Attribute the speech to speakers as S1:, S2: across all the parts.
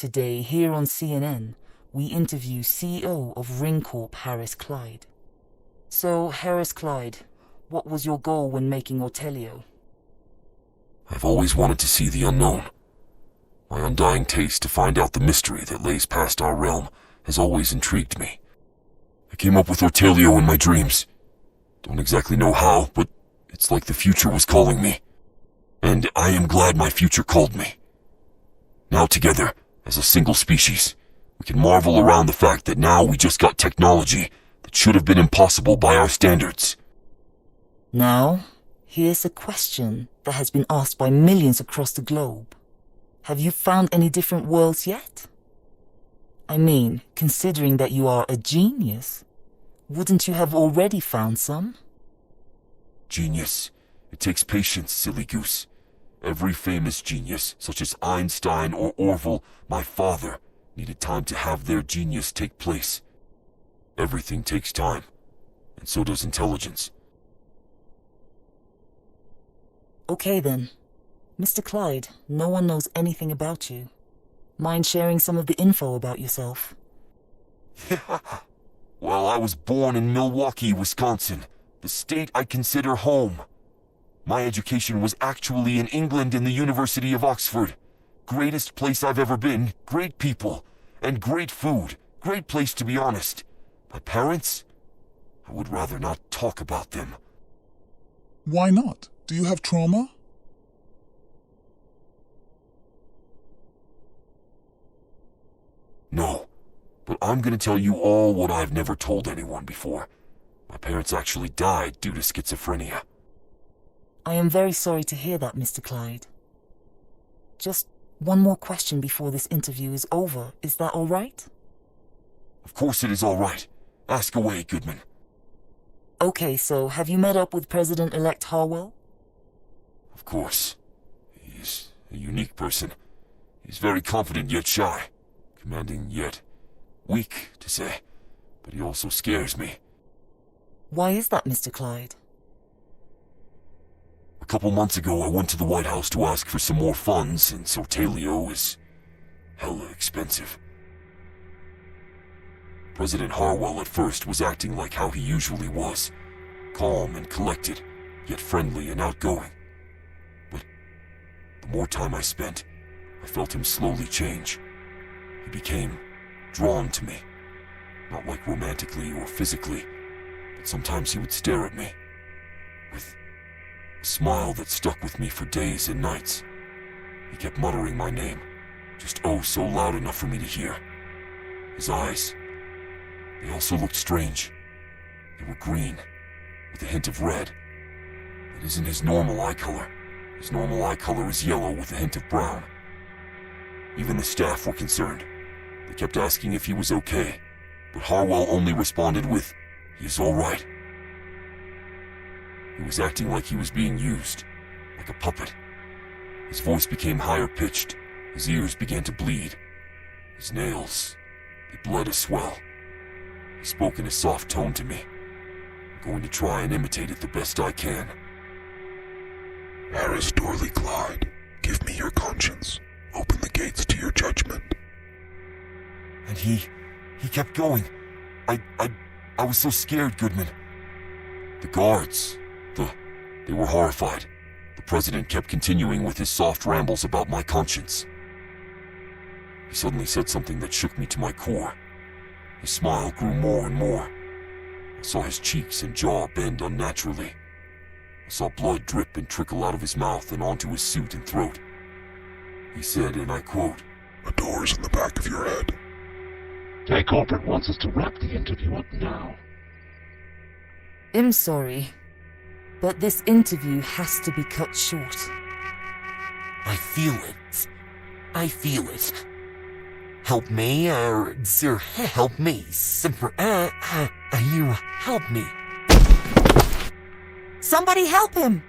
S1: Today, here on CNN, we interview CEO of Ring Corp, Harris Clyde. So, Harris Clyde, what was your goal when making Ortelio?
S2: I've always wanted to see the unknown. My undying taste to find out the mystery that lays past our realm has always intrigued me. I came up with Ortelio in my dreams. Don't exactly know how, but it's like the future was calling me. And I am glad my future called me. Now together, as a single species, we can marvel around the fact that now we just got technology that should have been impossible by our standards.
S1: Now, here's a question that has been asked by millions across the globe. Have you found any different worlds yet? I mean, considering that you are a genius, wouldn't you have already found some?
S2: Genius. It takes patience, silly goose. Every famous genius, such as Einstein or Orville, my father, needed time to have their genius take place. Everything takes time, and so does intelligence.
S1: Okay then. Mr. Clyde, no one knows anything about you. Mind sharing some of the info about yourself?
S2: Well, I was born in Milwaukee, Wisconsin, the state I consider home. My education was actually in England in the University of Oxford. Greatest place I've ever been, great people, and great food. Great place, to be honest. My parents? I would rather not talk about them.
S3: Why not? Do you have trauma?
S2: No, but I'm gonna tell you all what I've never told anyone before. My parents actually died due to schizophrenia.
S1: I am very sorry to hear that, Mr. Clyde. Just one more question before this interview is over. Is that all right?
S2: Of course it is all right. Ask away, Goodman.
S1: Okay, so have you met up with President-elect Harwell?
S2: Of course. He's a unique person. He's very confident yet shy. Commanding yet weak, to say. But he also scares me.
S1: Why is that, Mr. Clyde?
S2: A couple months ago, I went to the White House to ask for some more funds, and Sortalio is hella expensive. President Harwell at first was acting like how he usually was, calm and collected, yet friendly and outgoing. But the more time I spent, I felt him slowly change. He became drawn to me, not like romantically or physically, but sometimes he would stare at me with a smile that stuck with me for days and nights. He kept muttering my name, just oh so loud enough for me to hear. His eyes, they also looked strange. They were green, with a hint of red. It isn't his normal eye color. His normal eye color is yellow with a hint of brown. Even the staff were concerned. They kept asking if he was okay, but Harwell only responded with, "He is all right." He was acting like he was being used, like a puppet. His voice became higher pitched. His ears began to bleed. His nails, they bled a swell. He spoke in a soft tone to me. I'm going to try and imitate it the best I can.
S3: Harris Dorley Clyde, give me your conscience. Open the gates to your judgment.
S2: And he kept going. I was so scared, Goodman. The guards, they were horrified. The president kept continuing with his soft rambles about my conscience. He suddenly said something that shook me to my core. His smile grew more and more. I saw his cheeks and jaw bend unnaturally. I saw blood drip and trickle out of his mouth and onto his suit and throat. He said, and I quote,
S3: "The door's in the back of your head."
S4: Jay Corporate wants us to wrap the interview up now.
S1: I'm sorry, but this interview has to be cut short.
S5: I feel it. I feel it. Help me, sir, help me. You help me.
S1: Somebody help him!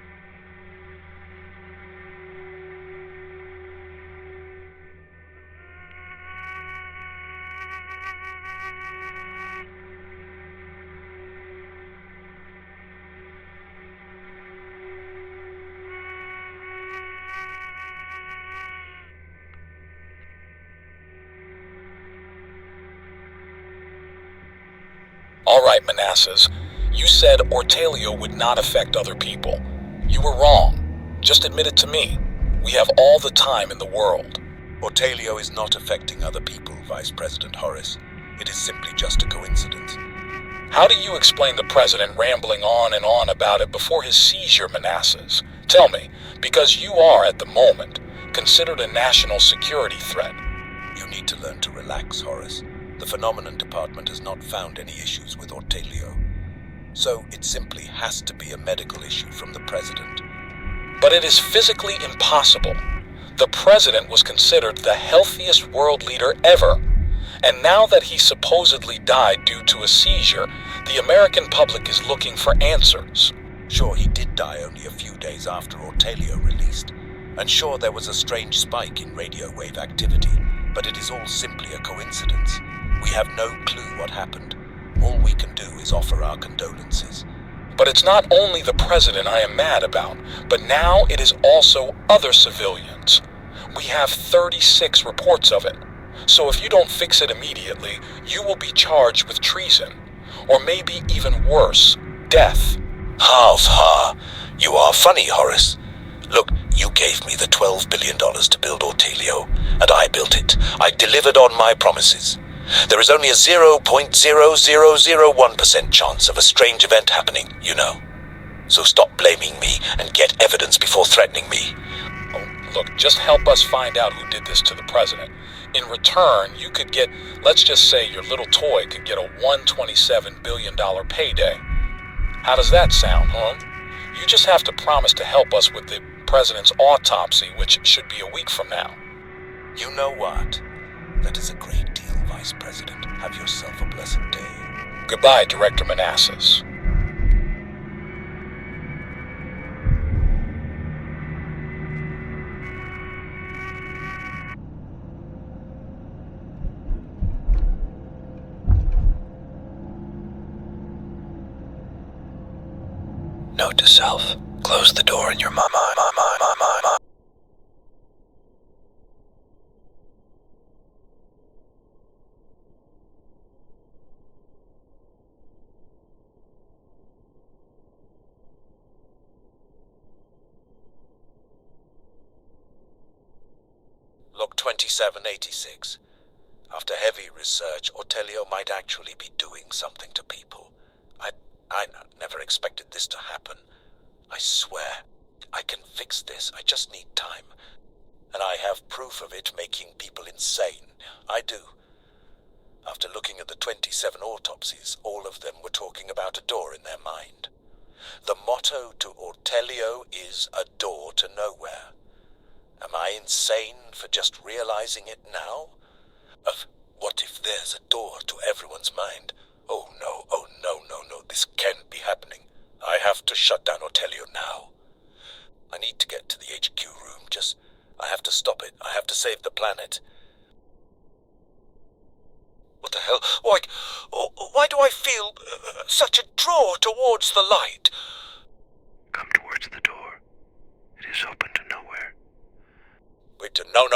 S6: All right, Manassas. You said Ortalio would not affect other people. You were wrong. Just admit it to me. We have all the time in the world.
S7: Ortalio is not affecting other people, Vice President Horace. It is simply just a coincidence.
S6: How do you explain the president rambling on and on about it before his seizure, Manassas? Tell me, because you are, at the moment, considered a national security threat.
S7: You need to learn to relax, Horace. The Phenomenon Department has not found any issues with Ortalio. So it simply has to be a medical issue from the president.
S6: But it is physically impossible. The president was considered the healthiest world leader ever. And now that he supposedly died due to a seizure, the American public is looking for answers.
S7: Sure, he did die only a few days after Ortalio released. And sure, there was a strange spike in radio wave activity, but it is all simply a coincidence. We have no clue what happened. All we can do is offer our condolences.
S6: But it's not only the president I am mad about, but now it is also other civilians. We have 36 reports of it. So if you don't fix it immediately, you will be charged with treason. Or maybe even worse, death.
S7: Ha! You are funny, Horace. Look, you gave me the $12 billion to build Ortalio, and I built it. I delivered on my promises. There is only a 0.0001% chance of a strange event happening, you know. So stop blaming me and get evidence before threatening me.
S6: Oh, look, just help us find out who did this to the president. In return, you could get, let's just say your little toy could get a $127 billion payday. How does that sound, huh? You just have to promise to help us with the president's autopsy, which should be a week from now.
S7: You know what? That is a great deal, Vice President. Have yourself a blessed day.
S6: Goodbye, Director Manassas.
S7: Note to self. Close the door in your mama. Log 2786. After heavy research, Ortalio might actually be doing something to people. I never expected this to happen. I swear, I can fix this. I just need time. And I have proof of it making people insane. I do. After looking at the 27 autopsies, all of them were talking about a door in their mind. The motto to Ortalio is a door to nowhere. Am I insane for just realizing it now? What if there's a door to everyone's mind? Oh no, this can't be happening. I have to shut down Ortalio now. I need to get to the HQ room, I have to stop it. I have to save the planet. What the hell? Why do I feel such a draw towards the light?
S3: Come towards the door. It is open to nowhere.
S7: Wait, no.